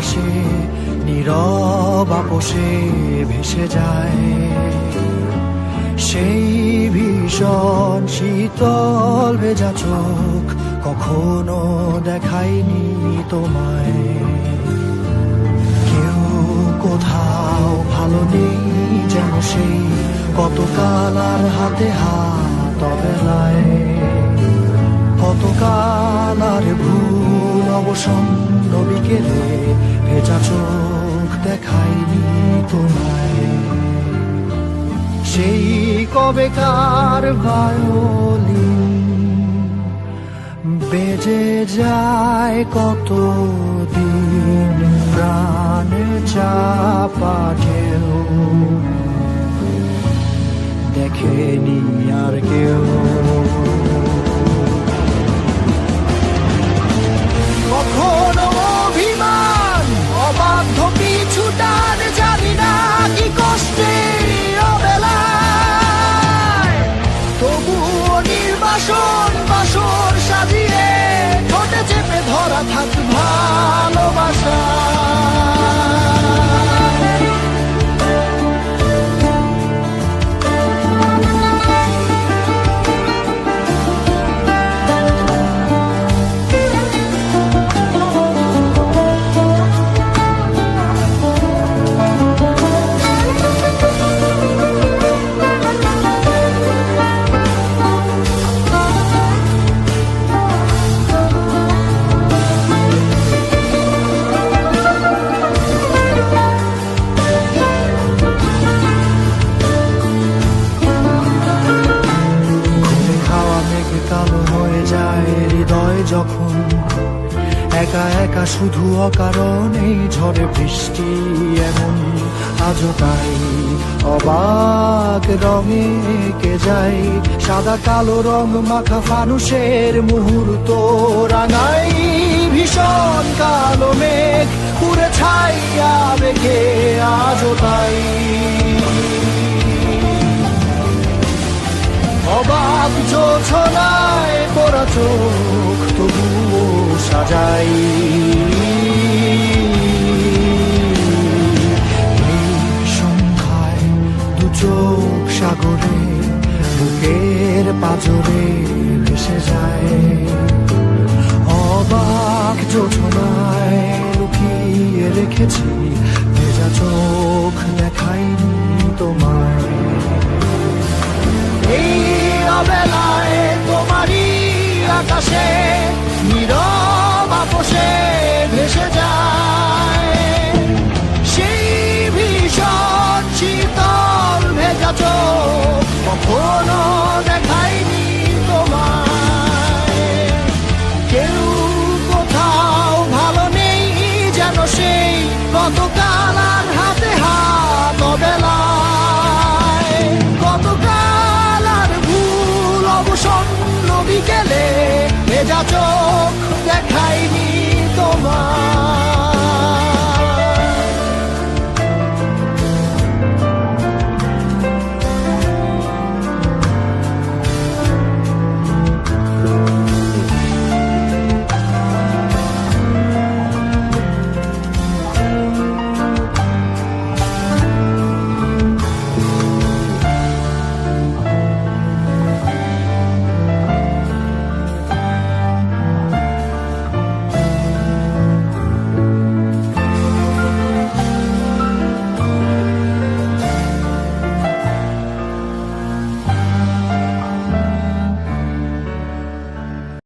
বাতাসে নীরব আপোষে ভেসে যায়। সেই ভীষণ শীতল ভেজা চোখ কখনো দেখায়নি তোমায়। কেউ কোথাও ভালো নেই যেন সেই কতকাল আর হাতে হাত অবেলায়। কতকাল আর ভুল অবসন্ন বিকেলে ভেজা চোখ দেখায়নি তোমায়। সেই কবেকার ভায়োলিন বেজে যায় কতদিন প্রাণে চাপা ঢেউ দেখেনি আর কেউ। কখনো অভিমান অবাধ্য পিছু টান জানি না কি কষ্টে অবেলায়, তবুও নির্বাসন বাসর সাজিয়ে ঠোঁটে চেপে ধরা থাক ভালোবাসা। কালো হয়ে যায় হৃদয় যখন একা একা শুধু অকারণেই ঝড়ে বৃষ্টি এমন আজও তাই অবাক রঙে কে যায়। সাদা কালো রং মাখা ফানুষের মুহূর্ত রাঙাই ভীষণ কালো মেঘ পুরে ছাইয়া মেঘে আজও তাই। অবাক জোছনায় পড়া চোখ তবুও সাজাই। এই সন্ধ্যায় দু চোখ সাগরে বুকের পাজরে ভেসে যায়। অবাক জোছনায় লুকিয়ে রেখেছি ভেজা চোখ দেখাইনি তোমায়। এই অবেলায় তোমারই আকাশে নীরব আপোষে ভেসে যায়। সেই ভীষণ শীতল ভেজা চোখ কখনো দেখায়নি তোমায়। কেউ কোথাও ভালো নেই যেন সেই কতকাল আর হাতে হাত অবেলায়। কতকাল আর ভুল অবসন্ন বিকেলে ভেজা চোখ